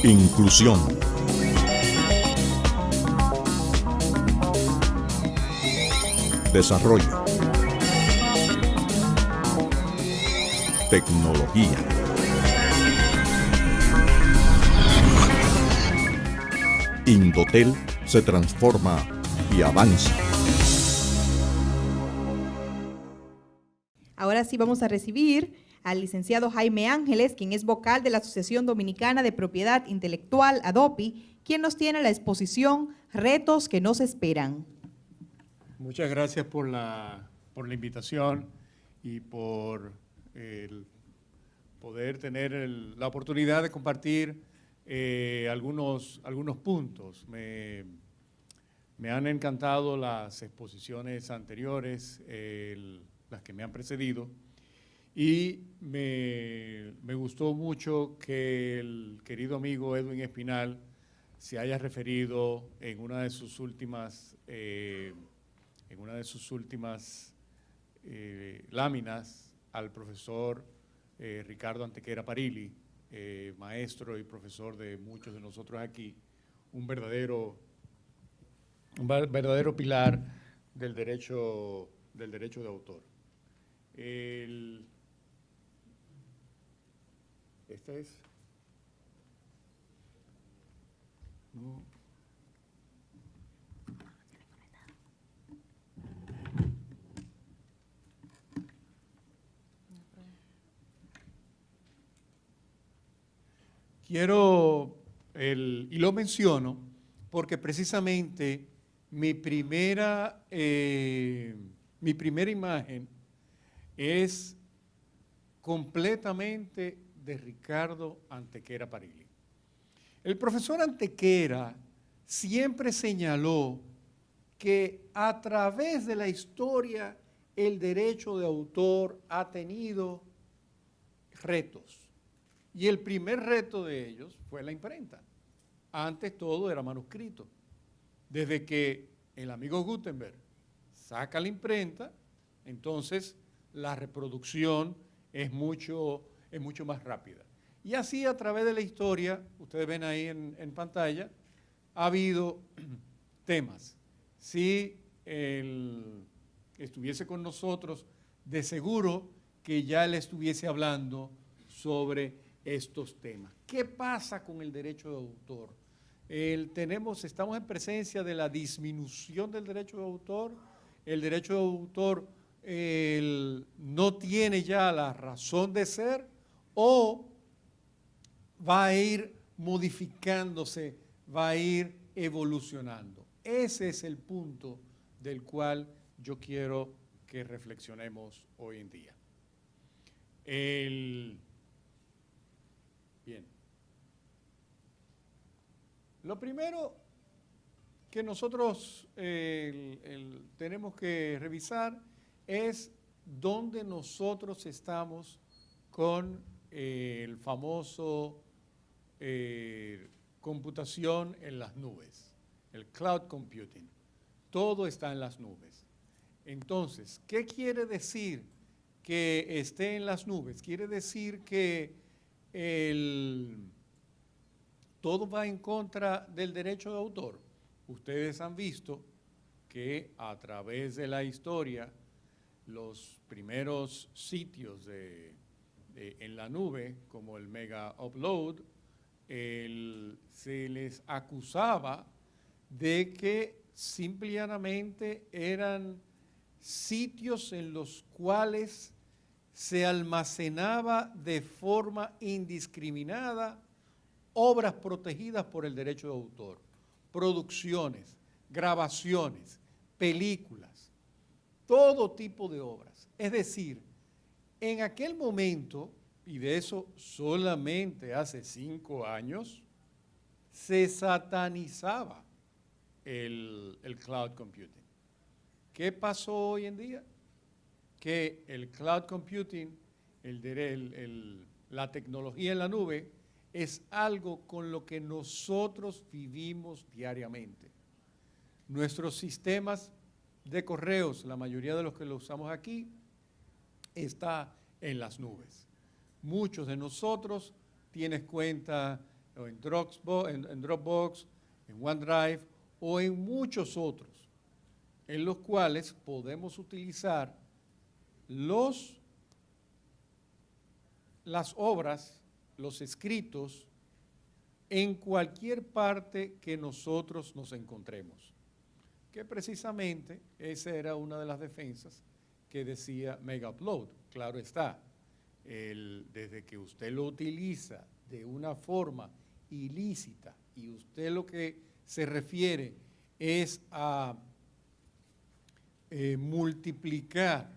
Inclusión. Desarrollo. Tecnología. Indotel se transforma y avanza. Ahora sí vamos a recibir al licenciado Jaime Ángeles, quien es vocal de la Asociación Dominicana de Propiedad Intelectual, ADOPI, quien nos tiene la exposición Retos que nos esperan. Muchas gracias por la invitación y por el poder tener la oportunidad de compartir algunos puntos. Me han encantado las exposiciones anteriores, las que me han precedido, y me gustó mucho que el querido amigo Edwin Espinal se haya referido en una de sus últimas láminas al profesor Ricardo Antequera Parili, maestro y profesor de muchos de nosotros aquí, un verdadero pilar del derecho de autor. Esta es. No. Y lo menciono porque precisamente mi primera imagen es completamente de Ricardo Antequera Parili. El profesor Antequera siempre señaló que a través de la historia el derecho de autor ha tenido retos. Y el primer reto de ellos fue la imprenta. Antes todo era manuscrito. Desde que el amigo Gutenberg saca la imprenta, entonces la reproducción es mucho más rápida. Y así a través de la historia, ustedes ven ahí en pantalla, ha habido temas. Si él estuviese con nosotros, de seguro que ya él estuviese hablando sobre estos temas. ¿Qué pasa con el derecho de autor? Estamos en presencia de la disminución del derecho de autor. El derecho de autor no tiene ya la razón de ser o va a ir modificándose, va a ir evolucionando. Ese es el punto del cual yo quiero que reflexionemos hoy en día. Bien. Lo primero que nosotros tenemos que revisar es dónde nosotros estamos con el famoso computación en las nubes, el cloud computing. Todo está en las nubes. Entonces, ¿qué quiere decir que esté en las nubes? Quiere decir que todo va en contra del derecho de autor. Ustedes han visto que a través de la historia, los primeros sitios en la nube, como el Mega Upload, se les acusaba de que simplemente eran sitios en los cuales se almacenaba de forma indiscriminada obras protegidas por el derecho de autor, producciones, grabaciones, películas, todo tipo de obras. Es decir, en aquel momento, y de eso solamente hace 5 años, se satanizaba el cloud computing. ¿Qué pasó hoy en día? Que el cloud computing, la tecnología en la nube, es algo con lo que nosotros vivimos diariamente. Nuestros sistemas de correos, la mayoría de los que lo usamos aquí, está en las nubes. muchos de nosotros tienes cuenta en Dropbox, en OneDrive o en muchos otros, en los cuales podemos utilizar las obras, los escritos, en cualquier parte que nosotros nos encontremos. Que precisamente esa era una de las defensas que decía Mega Upload. Claro está, desde que usted lo utiliza de una forma ilícita y usted lo que se refiere es a multiplicar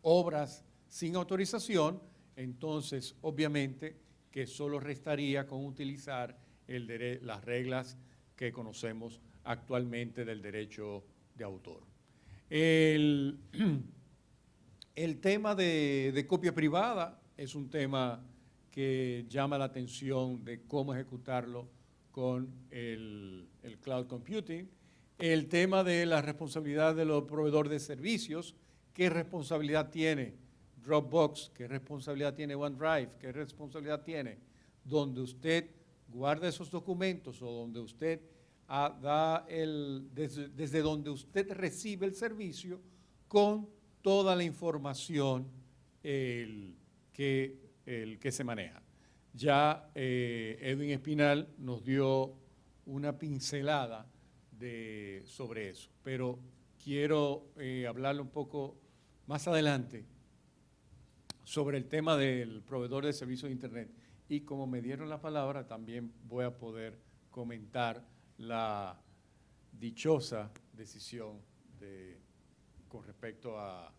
obras sin autorización, entonces obviamente que solo restaría con utilizar las reglas que conocemos actualmente del derecho de autor. El tema de copia privada es un tema que llama la atención de cómo ejecutarlo con el cloud computing. El tema de la responsabilidad de los proveedores de servicios, qué responsabilidad tiene Dropbox, qué responsabilidad tiene OneDrive, qué responsabilidad tiene donde usted guarda esos documentos o donde usted desde donde usted recibe el servicio con toda la información que se maneja. Ya Edwin Espinal nos dio una pincelada sobre eso, pero quiero hablarle un poco más adelante sobre el tema del proveedor de servicios de Internet. Y como me dieron la palabra, también voy a poder comentar la dichosa decisión con respecto a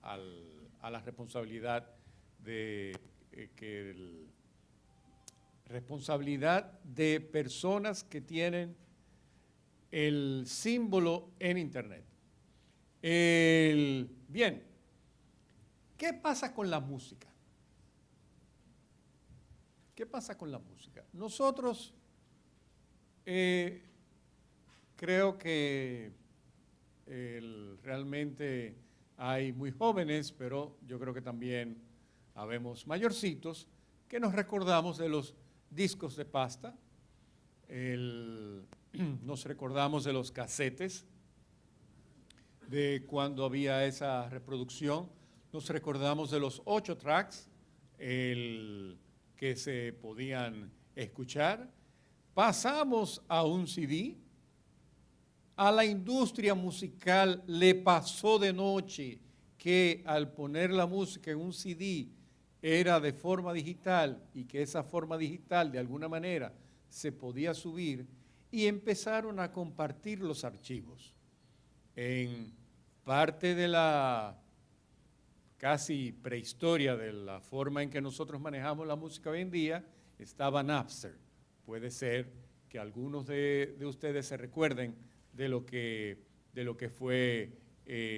la responsabilidad responsabilidad de personas que tienen el símbolo en Internet. Bien, ¿qué pasa con la música? ¿Qué pasa con la música? Nosotros creo que realmente hay muy jóvenes, pero yo creo que también habemos mayorcitos que nos recordamos de los discos de pasta, nos recordamos de los casetes, de cuando había esa reproducción, nos recordamos de los 8 tracks que se podían escuchar. Pasamos a un CD. A la industria musical le pasó de noche que al poner la música en un CD era de forma digital y que esa forma digital de alguna manera se podía subir y empezaron a compartir los archivos. En parte de la casi prehistoria de la forma en que nosotros manejamos la música hoy en día estaba Napster. Puede ser que algunos de ustedes se recuerden de lo que fue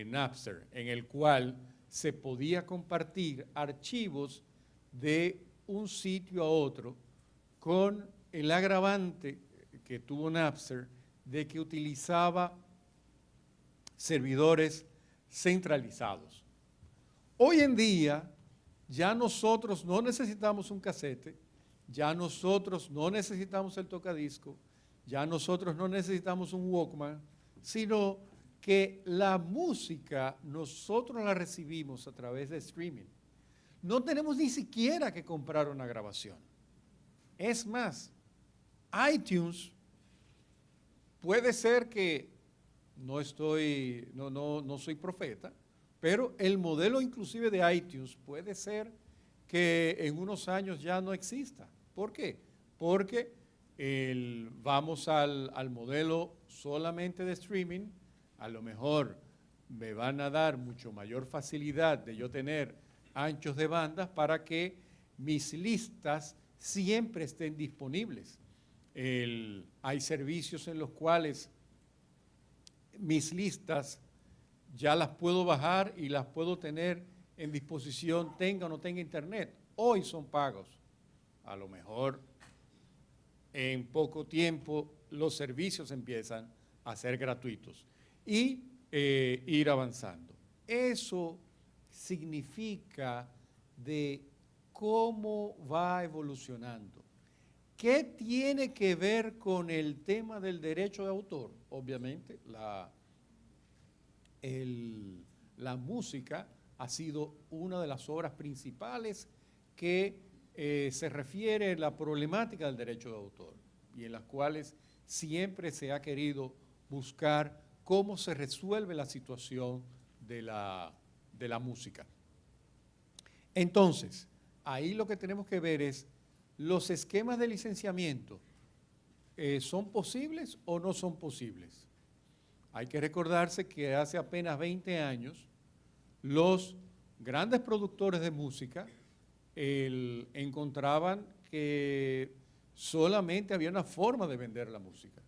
Napster, en el cual se podía compartir archivos de un sitio a otro con el agravante que tuvo Napster de que utilizaba servidores centralizados. Hoy en día ya nosotros no necesitamos un casete, ya nosotros no necesitamos el tocadisco, ya nosotros no necesitamos un Walkman, sino que la música nosotros la recibimos a través de streaming. No tenemos ni siquiera que comprar una grabación. Es más, iTunes puede ser que no soy profeta, pero el modelo inclusive de iTunes puede ser que en unos años ya no exista. ¿Por qué? Porque vamos al modelo solamente de streaming, a lo mejor me van a dar mucho mayor facilidad de yo tener anchos de banda para que mis listas siempre estén disponibles. Hay servicios en los cuales mis listas ya las puedo bajar y las puedo tener en disposición, tenga o no tenga internet. Hoy son pagos. A lo mejor en poco tiempo los servicios empiezan a ser gratuitos y ir avanzando. Eso significa de cómo va evolucionando. ¿Qué tiene que ver con el tema del derecho de autor? Obviamente, la música ha sido una de las obras principales que se refiere a la problemática del derecho de autor y en las cuales siempre se ha querido buscar cómo se resuelve la situación de la música. Entonces, ahí lo que tenemos que ver es los esquemas de licenciamiento. ¿Son posibles o no son posibles? Hay que recordarse que hace apenas 20 años los grandes productores de música encontraban que solamente había una forma de vender la música,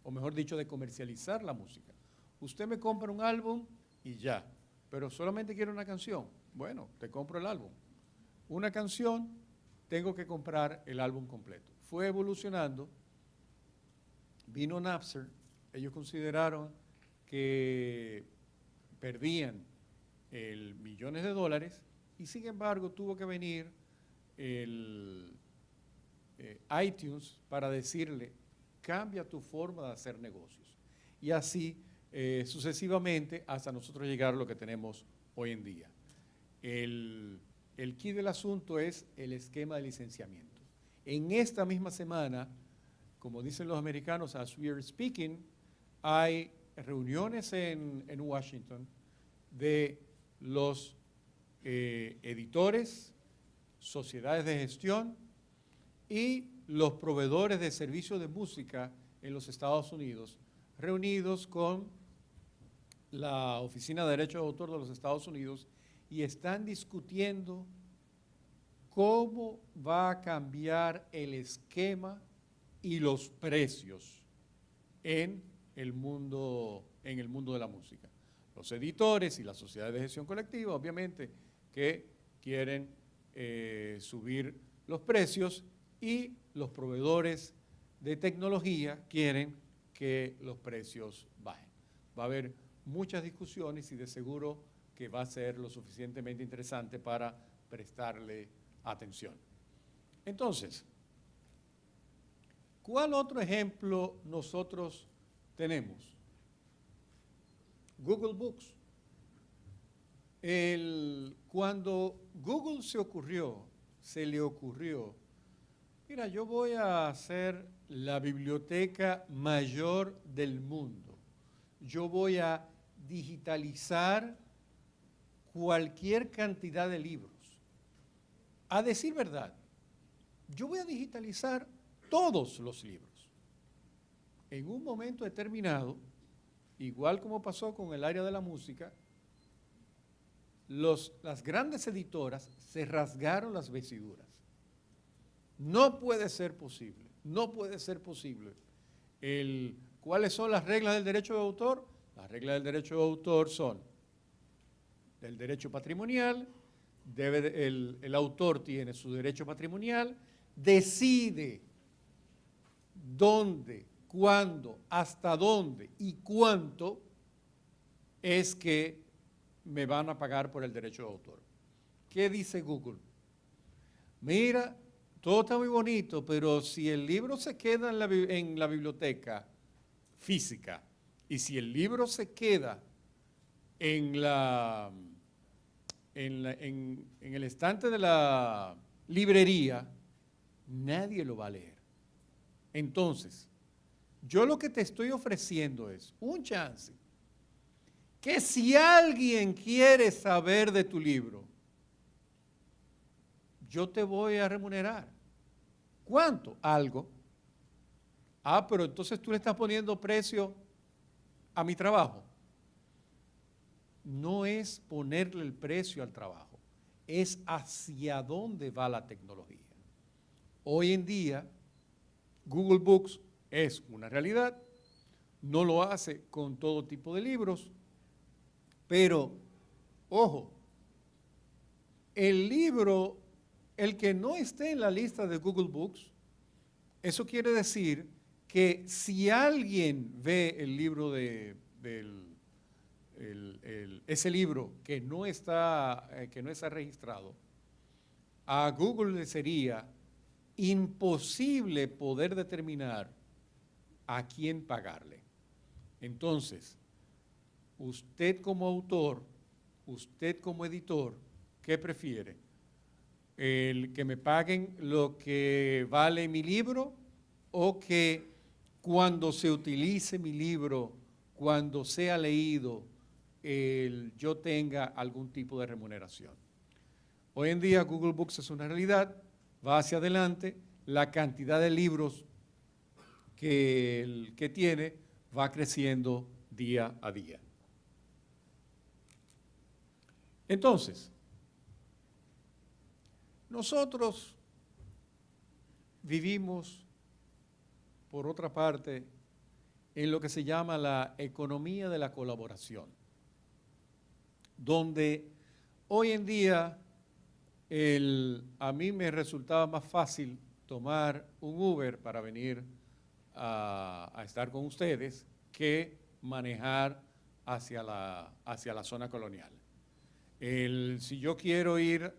o mejor dicho, de comercializar la música. Usted me compra un álbum y ya, pero solamente quiero una canción. Bueno, te compro el álbum. Una canción, tengo que comprar el álbum completo. Fue evolucionando, vino Napster, ellos consideraron que perdían millones de dólares y sin embargo tuvo que venir iTunes para decirle, cambia tu forma de hacer negocios. Y así sucesivamente hasta nosotros llegar a lo que tenemos hoy en día. El key del asunto es el esquema de licenciamiento. En esta misma semana, como dicen los americanos, as we are speaking, hay reuniones en Washington de los editores, sociedades de gestión y los proveedores de servicios de música en los Estados Unidos, reunidos con la Oficina de Derecho de Autor de los Estados Unidos y están discutiendo cómo va a cambiar el esquema y los precios en el mundo de la música. Los editores y las sociedades de gestión colectiva, obviamente, que quieren subir los precios y los proveedores de tecnología quieren que los precios bajen. Va a haber muchas discusiones y de seguro que va a ser lo suficientemente interesante para prestarle atención. Entonces, ¿cuál otro ejemplo nosotros tenemos? Google Books. Cuando Google se le ocurrió, mira, yo voy a hacer la biblioteca mayor del mundo. Yo voy a digitalizar cualquier cantidad de libros. A decir verdad, yo voy a digitalizar todos los libros. En un momento determinado, igual como pasó con el área de la música, las grandes editoras se rasgaron las vestiduras. No puede ser posible, no puede ser posible. ¿Cuáles son las reglas del derecho de autor? Las reglas del derecho de autor son del derecho patrimonial, el autor tiene su derecho patrimonial, decide dónde, cuándo, hasta dónde y cuánto es que me van a pagar por el derecho de autor. ¿Qué dice Google? Mira, todo está muy bonito, pero si el libro se queda en la biblioteca física y si el libro se queda en el estante de la librería, nadie lo va a leer. Entonces, yo lo que te estoy ofreciendo es un chance que si alguien quiere saber de tu libro, yo te voy a remunerar. ¿Cuánto? Algo. Ah, pero entonces tú le estás poniendo precio a mi trabajo. No es ponerle el precio al trabajo, es hacia dónde va la tecnología. Hoy en día, Google Books es una realidad, no lo hace con todo tipo de libros, pero, ojo, el libro, el que no esté en la lista de Google Books, eso quiere decir que si alguien ve el libro ese libro que no está registrado, a Google le sería imposible poder determinar a quién pagarle. Entonces, usted como autor, usted como editor, ¿qué prefiere? ¿El que me paguen lo que vale mi libro o que cuando se utilice mi libro, cuando sea leído, yo tenga algún tipo de remuneración? Hoy en día Google Books es una realidad, va hacia adelante, la cantidad de libros que tiene va creciendo día a día. Entonces, nosotros vivimos, por otra parte, en lo que se llama la economía de la colaboración, donde hoy en día a mí me resultaba más fácil tomar un Uber para venir a estar con ustedes que manejar hacia la zona colonial. Si yo quiero ir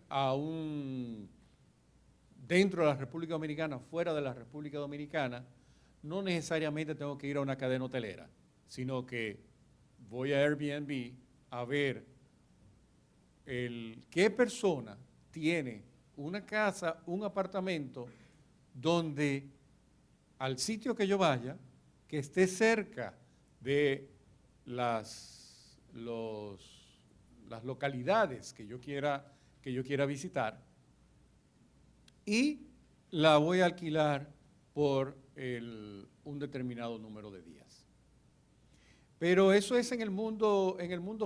dentro de la República Dominicana, fuera de la República Dominicana, no necesariamente tengo que ir a una cadena hotelera, sino que voy a Airbnb a ver qué persona tiene una casa, un apartamento, donde al sitio que yo vaya, que esté cerca de las localidades que yo quiera visitar, y la voy a alquilar por un determinado número de días. Pero eso es en el mundo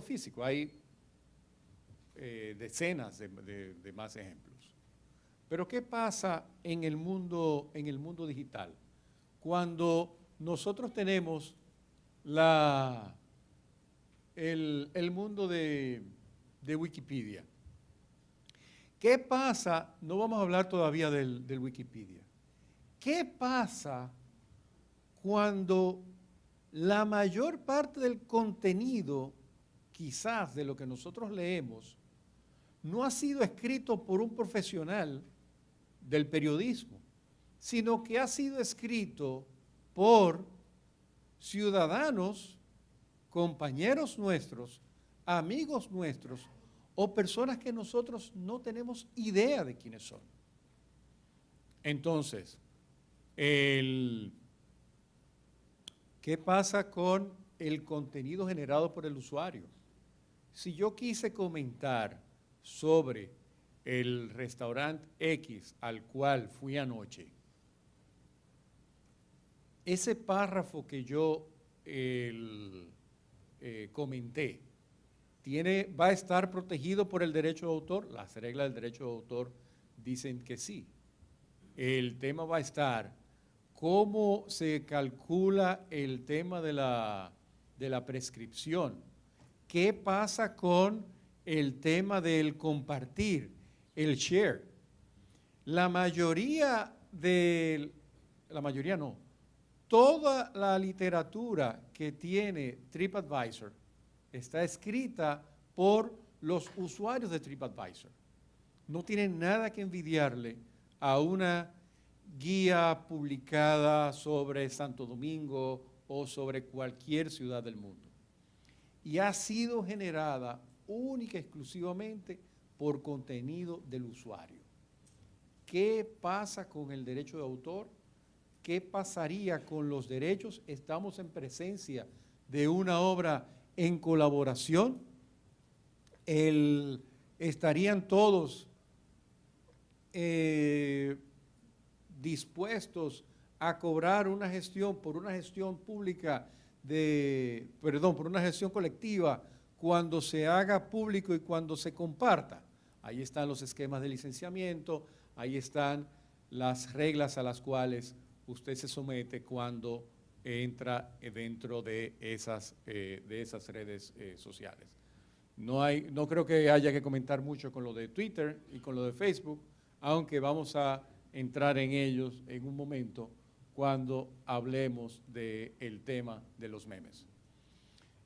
físico. Hay decenas de más ejemplos. Pero ¿qué pasa en el mundo digital? Cuando nosotros tenemos el mundo de Wikipedia. ¿Qué pasa? No vamos a hablar todavía del Wikipedia. ¿Qué pasa cuando la mayor parte del contenido, quizás de lo que nosotros leemos, no ha sido escrito por un profesional del periodismo, sino que ha sido escrito por ciudadanos, compañeros nuestros, amigos nuestros o personas que nosotros no tenemos idea de quiénes son? Entonces, ¿qué pasa con el contenido generado por el usuario? Si yo quise comentar sobre el restaurante X al cual fui anoche, ese párrafo que yo comenté, ¿va a estar protegido por el derecho de autor? Las reglas del derecho de autor dicen que sí. El tema va a estar, ¿cómo se calcula el tema de la prescripción? ¿Qué pasa con el tema del compartir, el share? La mayoría no, toda la literatura que tiene TripAdvisor está escrita por los usuarios de TripAdvisor. No tiene nada que envidiarle a una guía publicada sobre Santo Domingo o sobre cualquier ciudad del mundo. Y ha sido generada única y exclusivamente por contenido del usuario. ¿Qué pasa con el derecho de autor? ¿Qué pasaría con los derechos? Estamos en presencia de una obra en colaboración. Estarían todos dispuestos a cobrar una gestión por una gestión pública por una gestión colectiva cuando se haga público y cuando se comparta. Ahí están los esquemas de licenciamiento, ahí están las reglas a las cuales usted se somete cuando entra dentro de esas redes sociales. No creo que haya que comentar mucho con lo de Twitter y con lo de Facebook, aunque vamos a entrar en ellos en un momento cuando hablemos del tema de los memes.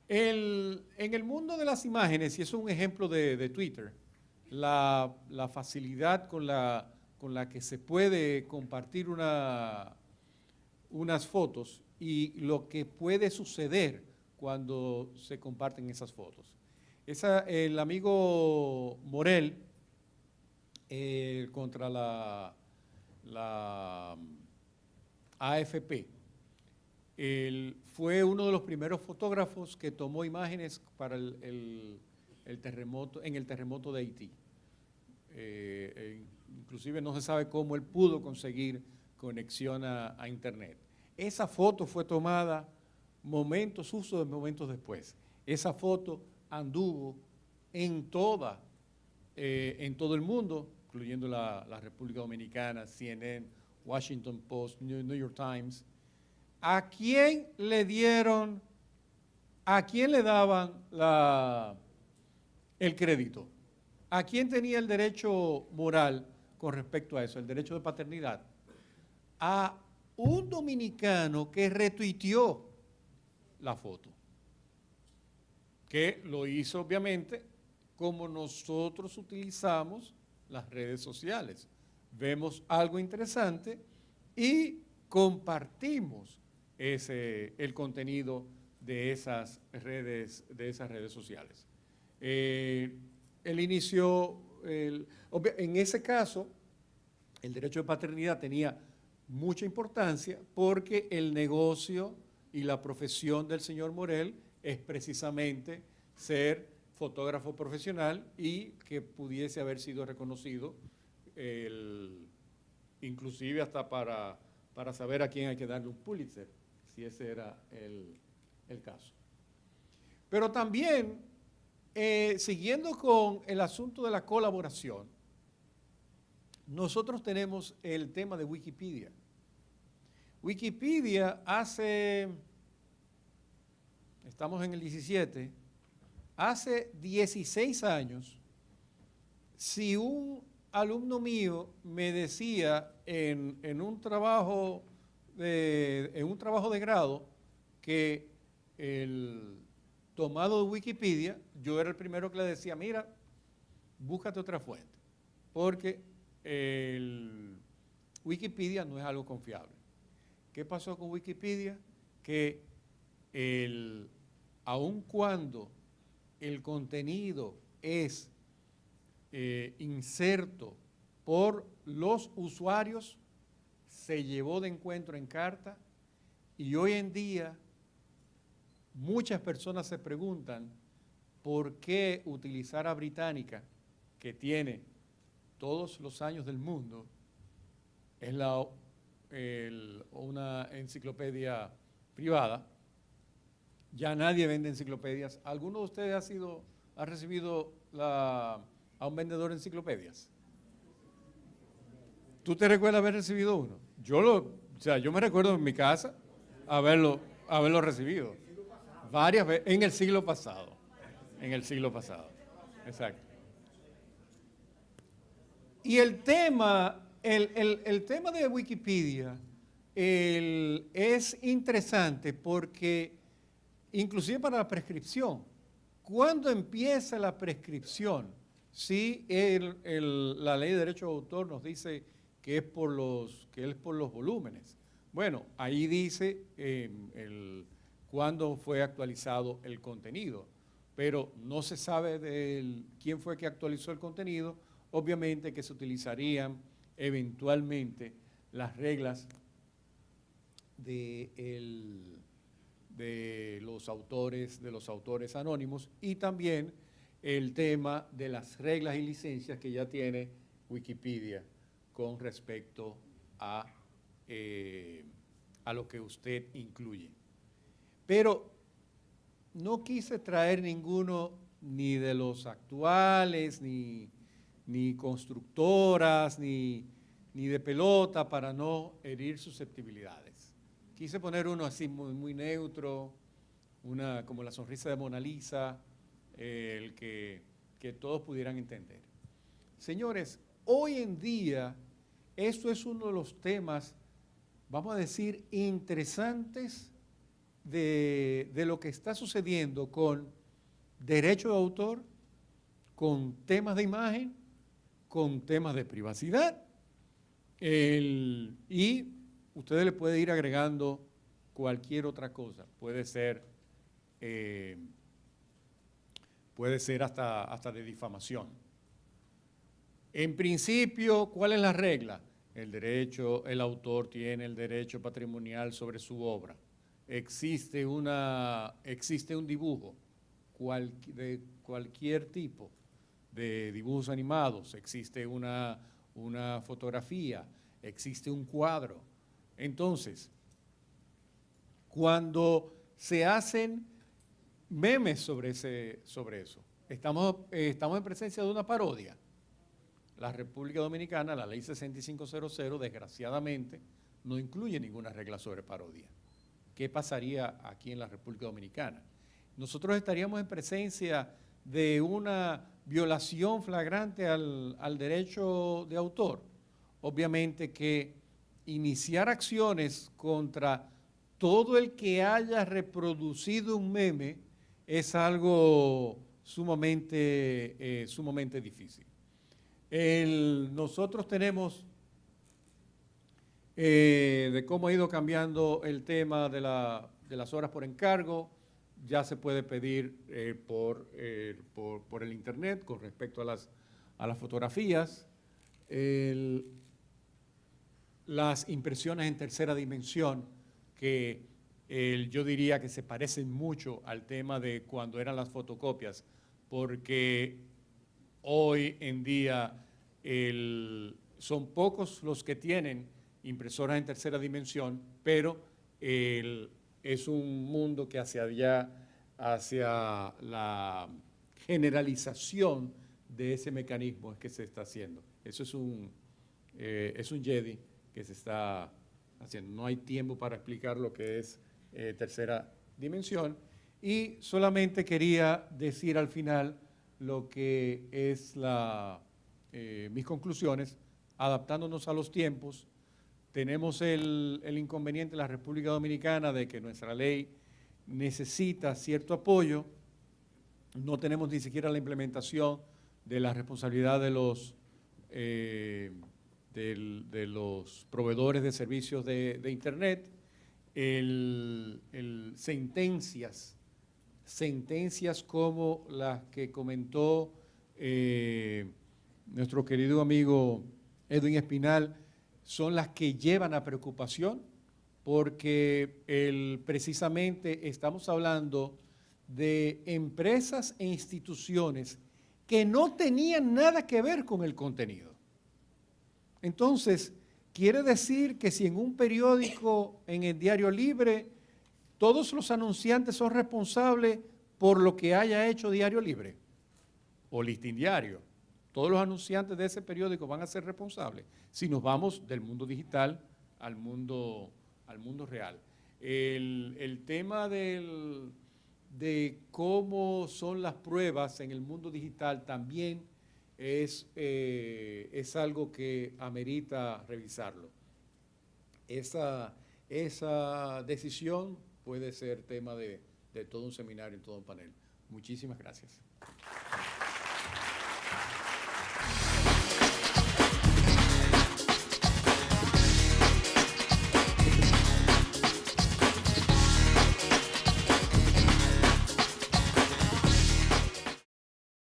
En el mundo de las imágenes, y eso es un ejemplo de Twitter, la facilidad con la que se puede compartir unas fotos y lo que puede suceder cuando se comparten esas fotos. El amigo Morel, contra la AFP, fue uno de los primeros fotógrafos que tomó imágenes para el terremoto, en el terremoto de Haití. Inclusive no se sabe cómo él pudo conseguir conexión a Internet. Esa foto fue tomada justo momentos después. Esa foto anduvo en todo el mundo, incluyendo la República Dominicana, CNN, Washington Post, New York Times. ¿A quién le daban el crédito? ¿A quién tenía el derecho moral con respecto a eso, el derecho de paternidad? A un dominicano que retuiteó la foto, que lo hizo obviamente como nosotros utilizamos las redes sociales. Vemos algo interesante y compartimos el contenido de esas redes sociales. En ese caso, el derecho de paternidad tenía mucha importancia porque el negocio y la profesión del señor Morel es precisamente ser fotógrafo profesional y que pudiese haber sido reconocido, inclusive hasta para saber a quién hay que darle un Pulitzer, si ese era el caso. Pero también, siguiendo con el asunto de la colaboración, nosotros tenemos el tema de Wikipedia. Wikipedia estamos en el 17, hace 16 años, si un alumno mío me decía en un trabajo de grado que el tomado de Wikipedia, yo era el primero que le decía, mira, búscate otra fuente, porque Wikipedia no es algo confiable. ¿Qué pasó con Wikipedia? Que aun cuando el contenido es inserto por los usuarios, se llevó de encuentro en carta y hoy en día muchas personas se preguntan por qué utilizar a Británica, que tiene todos los años del mundo, es una enciclopedia privada. Ya nadie vende enciclopedias. ¿Alguno de ustedes ha recibido a un vendedor de enciclopedias? ¿Tú te recuerdas haber recibido uno? Yo me recuerdo en mi casa haberlo recibido varias veces en el siglo pasado. Exacto. Y el tema de Wikipedia es interesante porque inclusive para la prescripción, ¿cuándo empieza la prescripción? Si la ley de derecho de autor nos dice que es por los volúmenes. Bueno, ahí dice cuándo fue actualizado el contenido, pero no se sabe quién fue que actualizó el contenido. Obviamente que se utilizarían eventualmente las reglas de los autores anónimos y también el tema de las reglas y licencias que ya tiene Wikipedia con respecto a lo que usted incluye. Pero no quise traer ninguno ni de los actuales, ni constructoras, ni de pelota para no herir susceptibilidades. Quise poner uno así muy, muy neutro, como la sonrisa de Mona Lisa, el que todos pudieran entender. Señores, hoy en día esto es uno de los temas, vamos a decir, interesantes de lo que está sucediendo con derecho de autor, con temas de imagen, con temas de privacidad, y ustedes le pueden ir agregando cualquier otra cosa. Puede ser hasta de difamación. En principio, ¿cuál es la regla? El autor tiene el derecho patrimonial sobre su obra. Existe un dibujo de cualquier tipo, de dibujos animados, existe una fotografía, existe un cuadro. Entonces, cuando se hacen memes sobre eso, estamos en presencia de una parodia. La República Dominicana, la ley 6500, desgraciadamente, no incluye ninguna regla sobre parodia. ¿Qué pasaría aquí en la República Dominicana? Nosotros estaríamos en presencia de una violación flagrante al derecho de autor. Obviamente que iniciar acciones contra todo el que haya reproducido un meme es algo sumamente difícil. Nosotros tenemos de cómo ha ido cambiando el tema de las horas por encargo. Ya se puede pedir por el internet con respecto a las fotografías. Las impresiones en tercera dimensión, que yo diría que se parecen mucho al tema de cuando eran las fotocopias, porque hoy en día son pocos los que tienen impresoras en tercera dimensión, pero es un mundo que hacia la generalización de ese mecanismo es que se está haciendo. Eso es un Jedi que se está haciendo. No hay tiempo para explicar lo que es tercera dimensión, y solamente quería decir al final lo que es mis conclusiones, adaptándonos a los tiempos. Tenemos el inconveniente en la República Dominicana de que nuestra ley necesita cierto apoyo. No tenemos ni siquiera la implementación de la responsabilidad de los proveedores de servicios de Internet. Sentencias como las que comentó nuestro querido amigo Edwin Espinal son las que llevan a preocupación, porque precisamente estamos hablando de empresas e instituciones que no tenían nada que ver con el contenido. Entonces, quiere decir que si en un periódico, en el Diario Libre, todos los anunciantes son responsables por lo que haya hecho Diario Libre o Listín Diario, todos los anunciantes de ese periódico van a ser responsables si nos vamos del mundo digital al mundo real. El tema de cómo son las pruebas en el mundo digital también es algo que amerita revisarlo. Esa decisión puede ser tema de todo un seminario, todo un panel. Muchísimas gracias.